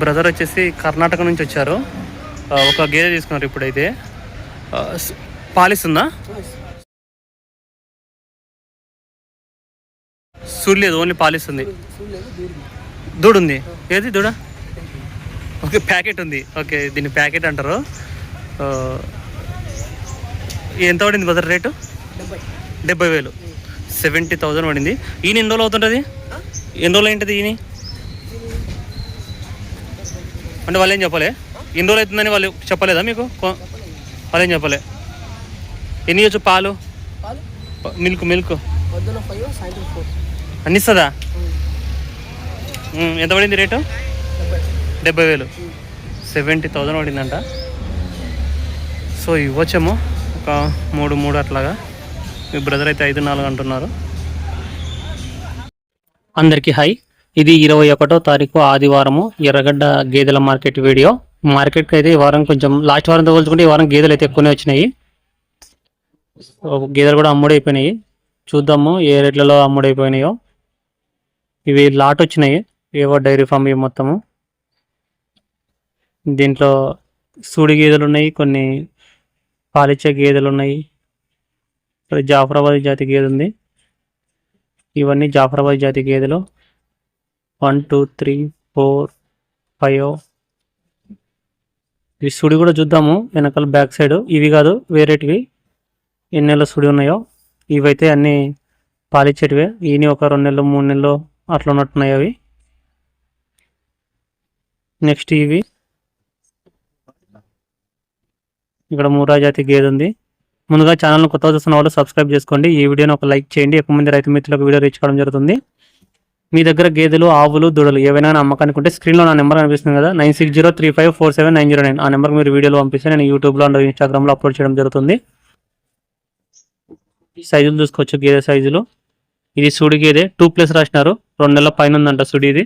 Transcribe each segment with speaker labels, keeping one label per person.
Speaker 1: Brother వచ్చేసి కర్ణాటక నుంచి వచ్చారు. ఒక గేదె తీసుకున్నారు. ఇప్పుడైతే పాలిస్తుందా? సూడి లేదు, ఓన్లీ పాలిస్తుంది. దూడు ఉంది. ఏది దూడ? ఓకే, ప్యాకెట్ ఉంది. ఓకే, దీన్ని ప్యాకెట్ అంటారు. ఎంత పడింది బ్రదర్ రేటు? 70,000. 70,000 పడింది. ఈయన ఎన్ని రోజులు అవుతుంటుంది? ఎన్ని రోజులు ఏంటిది ఈయన? అంటే వాళ్ళు ఏం చెప్పలే ఎన్ని రోజులు అవుతుందని వాళ్ళు చెప్పలేదా మీకు? వాళ్ళు ఏం చెప్పలే. ఎన్ని ఇవ్వచ్చు పాలు? మిల్క్ అన్ని ఇస్తుందా? ఎంత పడింది రేటు? 70,000. 70,000 పడిందంట. సో ఇవ్వచ్చేమో ఒక 3 అట్లాగా. మీ బ్రదర్ అయితే 5-4 అంటున్నారు. అందరికీ హాయ్. ఇది 21వ తారీఖు ఆదివారము ఎర్రగడ్డ గేదెల మార్కెట్ వీడియో. మార్కెట్కి అయితే ఈ వారం కొంచెం లాస్ట్ వారంతో పోల్చుకుంటే ఈ వారం గేదెలు అయితే ఎక్కువనే వచ్చినాయి. గేదెలు కూడా అమ్ముడైపోయినాయి. చూద్దాము ఏ రేట్లలో అమ్ముడైపోయినాయో. ఇవి లాట్ వచ్చినాయి, ఏవో డైరీ ఫామ్ ఇవి మొత్తము. దీంట్లో సూడి గేదెలు ఉన్నాయి, కొన్ని పాలిచ్చే గేదెలు ఉన్నాయి. జాఫరాబాద్ జాతి గేదె ఉంది. ఇవన్నీ జాఫరాబాద్ జాతి గేదెలు. 1 2 3 4 5. ఇవి సుడి కూడా చూద్దాము వెనకాల బ్యాక్ సైడ్. ఇవి కాదు, వేరేటివి ఎన్ని నెలల సుడి ఉన్నాయో. ఇవైతే అన్నీ పాలిచ్చేటివే. ఈయన ఒక 2 నెలలు 3 నెలలు అట్లా ఉన్నట్టున్నాయి అవి. నెక్స్ట్ ఇవి ఇక్కడ మూరా జాతి గేదె ఉంది. ముందుగా ఛానల్ను కొత్తగా చూస్తున్న వాళ్ళు సబ్స్క్రైబ్ చేసుకోండి. ఈ వీడియోని ఒక లైక్ చేయండి. ఎక్కువ మంది రైతు మిత్రులకు వీడియో రీచ్ కావడం జరుగుతుంది. మీ దగ్గర గేదెలు, ఆవులు, దూడలు ఏవైనా అమ్మకానికి ఉంటే స్క్రీన్లో నా నెంబర్ కనిపిస్తుంది కదా, 9603547909. ఆ నెంబర్కి మీరు వీడియోలు పంపిస్తే నేను యూట్యూబ్లో అండ్ ఇన్స్టాగ్రామ్లో అప్లోడ్ చేయడం జరుగుతుంది. సైజులు చూసుకోవచ్చు, గేదె సైజులు. ఇది సుడి గేదె. 2+ రాసినారు. 2 నెలల పైన ఉందంట సుడి ఇది.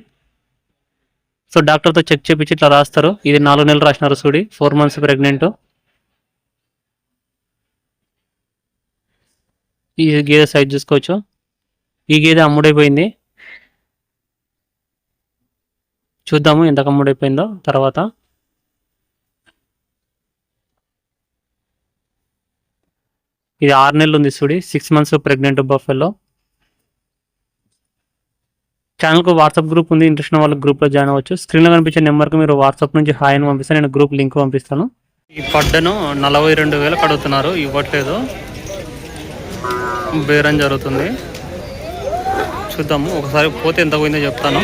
Speaker 1: సో డాక్టర్తో చెక్ చేపించి ఇట్లా రాస్తారు. ఇది 4 నెలలు రాసినారు సుడి. 4 months ప్రెగ్నెంట్. ఈ గేదె సైజ్ చూసుకోవచ్చు. ఈ గేదె అమ్ముడైపోయింది. చూద్దాము ఎంత అమ్ముడైపోయిందో తర్వాత. ఇది 6 నెలలు ఉంది సుడి. 6 months ప్రెగ్నెంట్ బఫెల్లో. ఛానల్కు వాట్సాప్ గ్రూప్ ఉంది. ఇంట్రెస్ట్ ఉన్న వాళ్ళు గ్రూప్లో జాయిన్ అవ్వచ్చు. స్క్రీన్లో కనిపించే నెంబర్కి మీరు వాట్సాప్ నుంచి హాయ్ అని పంపిస్తే నేను గ్రూప్ లింక్ పంపిస్తాను. ఈ పడ్డను 42,000 అడుగుతున్నారు, ఇవ్వట్లేదు. బేరం జరుగుతుంది. చూద్దాము ఒకసారి పోతే ఎంత పోయిందో చెప్తాను.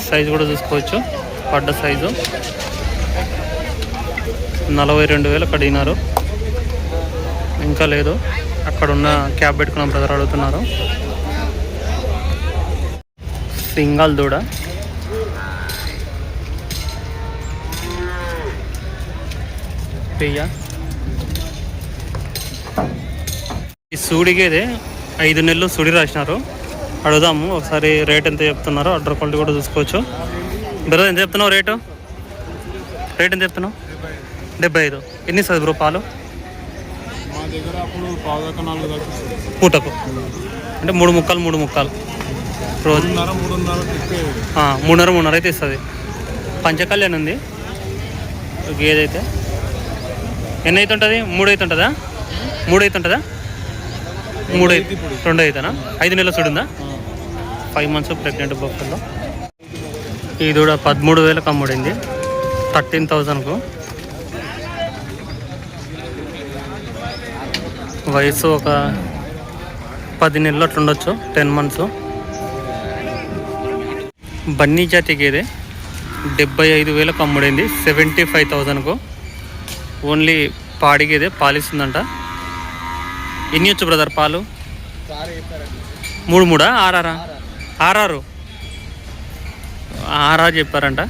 Speaker 1: సైజు కూడా చూసుకోవచ్చు. పడ్డ సైజు 42,000 అడిగినారు. ఇంకా లేదు. అక్కడ ఉన్న క్యాబ్ పెట్టుకున్న బ్రదర్ అడుగుతున్నారు. సింగల్ దూడ. పెయ్య. ఈ సూడి గేదె 5 నెలలు సుడి రాసినారు. అడుగుదాము ఒకసారి రేట్ ఎంత చెప్తున్నారో. అడ్డర్ క్వాలిటీ కూడా చూసుకోవచ్చు. బ్రదర్ ఎంత చెప్తున్నావు రేటు? రేట్ ఎంత చెప్తున్నావు? 75. ఎన్ని ఇస్తుంది బ్రో పాలు? పూటకు అంటే 3 ముక్కలు రోజు 3.5 అయితే ఇస్తుంది. పంచకళ్యాణ్ ఉంది గేదె అయితే. ఎన్ని అయితే ఉంటుంది? 3 అయితే ఉంటుందా? 3 అయితే ఉంటుందా? 2 అయితేనా? 5 నెలల చూడుందా? 5 months ప్రెగ్నెంట్ బొక్కల్లో. ఈ దూడ 13,000 అమ్ముడింది. 13,000కు. వయసు ఒక 10 నెలలు అట్లుండొచ్చు, 10 months. బన్నీ జాతి గేదె 75,000 అమ్ముడింది. 75,000కు. ఓన్లీ పాడి గేదె, పాలిస్తుందంట. ఎన్ని వచ్చు బ్రదర్ పాలు? 3 6 చెప్పారంట.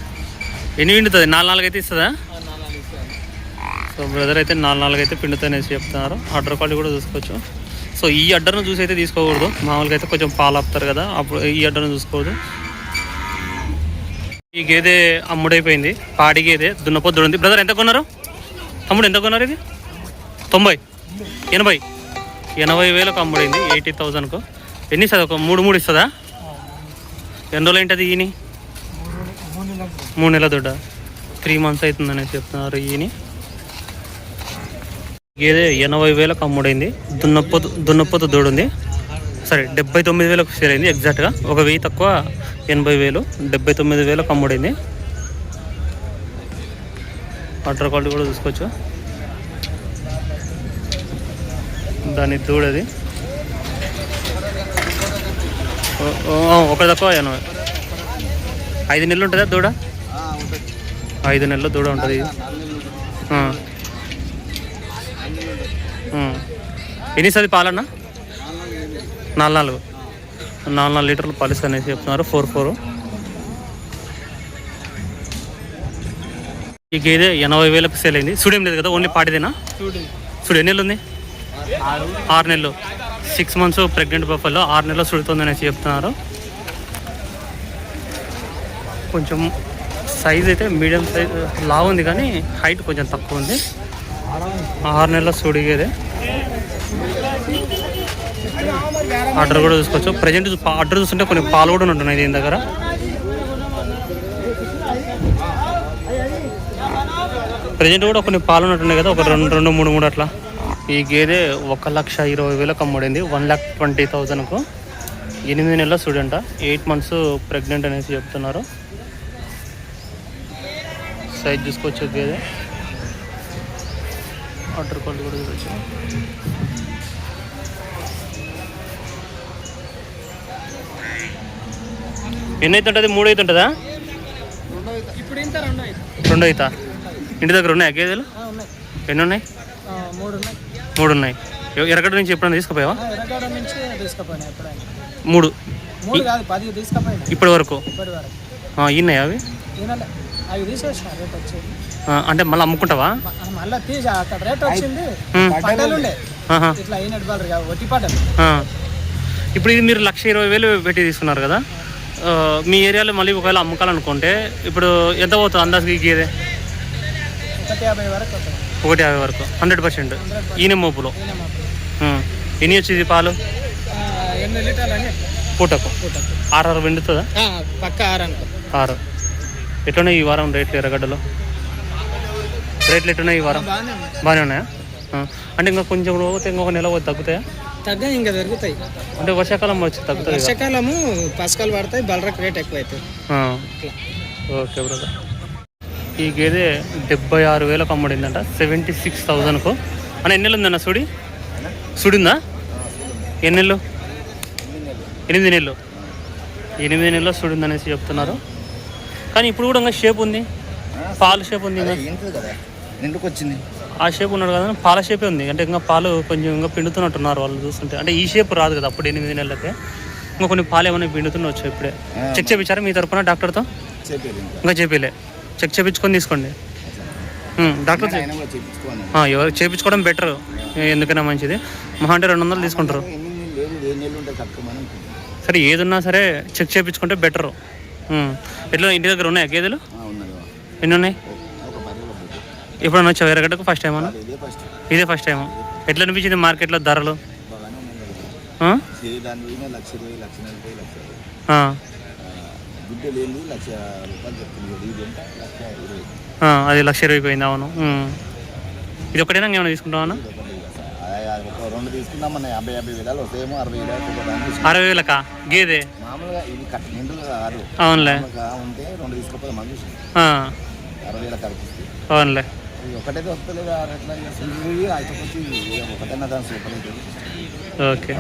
Speaker 1: ఎన్ని పిండుతుంది? 4 అయితే ఇస్తుందా? సో బ్రదర్ అయితే 4 అయితే పిండుతానేసి చెప్తున్నారు. అడ్డర్ క్వాలిటీ కూడా చూసుకోవచ్చు. సో ఈ అడ్డర్ను చూసి అయితే తీసుకోకూడదు. మామూలుగా అయితే కొంచెం పాలు ఆపుతారు కదా, అప్పుడు ఈ అడ్డర్ను చూసుకోవద్దు. ఈ గేదె అమ్ముడైపోయింది. పాడి గేదె, దున్నపోతు ఉంది. బ్రదర్ ఎంత కొన్నారు? తమ్ముడు ఎంత కొన్నారు? ఇది 90 80,000 అమ్ముడైంది. 80,000కు. ఎన్ని ఇస్తుంది? ఒక 3 ఇస్తుందా? ఎన్ని రోజులు ఏంటది ఈయన? 3 నెలల దొడ్డ. 3 months అవుతుందని చెప్తున్నారు ఈయన. గేదె 80,000కు అమ్ముడైంది. దున్నపోతు దూడుంది. సరే 79,000కు సేల్ అయింది ఎగ్జాక్ట్గా. 1,000 తక్కువ 80,000. 79,000కు అమ్ముడైంది. వాటర్ క్వాలిటీ కూడా చూసుకోవచ్చు. దాని దూడది ఒక తక్కువ 80. 5 నెలలు ఉంటుందా దూడ? 5 నెలలు దూడ ఉంటుంది. ఎన్నిసారి పాలన్నా? 4 లీటర్లు పాలిస్ అనేసి చెప్తున్నారు. 4 ఈ గేదె 80,000కు సేల్ అయింది. సుడేం లేదు కదా, ఓన్లీ పాటిదేనా? సుడు ఎన్ని నెలలు ఉంది? 6 నెలలు. 6 months ప్రెగ్నెంట్ బఫల్లో 6 నెలలు సుడుతుంది అనేసి చెప్తున్నారు. కొంచెం సైజ్ అయితే మీడియం సైజ్ లావు ఉంది, కానీ హైట్ కొంచెం తక్కువ ఉంది. 6 నెలల సుడిగేదే. ఆర్డర్ కూడా చూసుకోవచ్చు. ప్రజెంట్ ఆర్డర్ చూస్తుంటే కొన్ని పాలు కూడా ఉంటున్నాయి దీని దగ్గర. ప్రజెంట్ కూడా కొన్ని పాలు ఉంటున్నాయి కదా, ఒక 2, 3 అట్లా. ఈ గేదె 1,20,000కు అమ్ముడైంది. 1,20,000కు. 8 నెలల స్టూడెంట్, 8 months ప్రెగ్నెంట్ అనేసి చెప్తున్నారు. సైజ్ చూసుకోవచ్చు గేదె. ఆర్డర్ క్వాలిటీ కూడా చూసుకోవచ్చు. ఎన్ని అయితే ఉంటుంది? 3 అయితే ఉంటుందా? 2 అవుతా. ఇంటి దగ్గర ఉన్నాయా గేదెలు? ఎన్ని ఉన్నాయి? 3 ఉన్నాయి. ఎరగడ నుంచి ఎప్పుడైనా తీసుకుపోయావా? 3 ఇప్పటి వరకు ఇన్నాయి అవి. అంటే మళ్ళీ అమ్ముకుంటావా? ఇప్పుడు ఇది మీరు 1,20,000 పెట్టి తీసుకున్నారు కదా, మీ ఏరియాలో మళ్ళీ ఒకవేళ అమ్ముకోవాలనుకుంటే ఇప్పుడు ఎంత పోతుంది అందాజుకి గేదె? 1,50,000 వరకు. 100% ఈయన మోపులో. ఎన్ని వచ్చేది పాలు పూటకు? 6 వెండుతుందా? 6. ఎట్లున్నాయి ఈ వారం రేట్లు ఎర్రగడ్డలో? రేట్లు ఎట్లున్నాయి ఈ వారం? బాగానే ఉన్నాయా? అంటే ఇంకా కొంచెం పోతే ఇంకొక నెల పోతే తగ్గుతాయా?
Speaker 2: తగ్గాయి, ఇంకా పెరుగుతాయి.
Speaker 1: అంటే వర్షాకాలం వచ్చి తగ్గుతాయి.
Speaker 2: వర్షాకాలము పసకాలు పడతాయి, బలరకు రేట్ ఎక్కువ అవుతాయి.
Speaker 1: Okay brother. ఈ గేదె 76,000కు అమ్ముడిందంట. 76,000కు. అన్న ఎన్ని నెలలు ఉందన్న సుడిందా? ఎన్ని నెలలు? 8 నెలలు. 8 నెలలు సుడిందనేసి చెప్తున్నారు. కానీ ఇప్పుడు కూడా ఇంకా షేప్ ఉంది, పాలు షేప్ ఉంది.
Speaker 3: నిండుకు వచ్చింది
Speaker 1: ఆ షేప్ ఉన్నాడు కదా, పాల షేపే ఉంది. అంటే ఇంకా పాలు కొంచెం ఇంకా పిండుతున్నట్టున్నారు వాళ్ళు చూస్తుంటే. అంటే ఈ షేప్ రాదు కదా అప్పుడు 8 నెలలకే. ఇంకా కొన్ని పాలు ఏమైనా పిండుతున్నవచ్చు. ఇప్పుడే చెక్ చేయించారా మీ తరపున డాక్టర్తో? ఇంకా చేపిలే. చెక్ చేయించుకొని తీసుకోండి డాక్టర్. ఎవరు చేయించుకోవడం బెటర్, ఎందుకైనా మంచిది. మహా అంటే 200 తీసుకుంటారు. సరే ఏది ఉన్నా సరే చెక్ చేయించుకుంటే బెటరు. ఎట్లా ఇంటి దగ్గర ఉన్నాయా గేదెలు? ఎన్ని ఉన్నాయి? ఎప్పుడన్నా వచ్చావు ఎర్రగడ్డకు? ఫస్ట్ టైం అన్నా? ఇదే ఫస్ట్ టైం. ఎట్లా అనిపించింది మార్కెట్లో ధరలు? అది 1,20,000 పోయింది. అవును. ఇది ఒకటేనా ఏమైనా తీసుకుంటామన్నా? 60,000కా గేదె? అవునులే. అవునులే. ఓకే.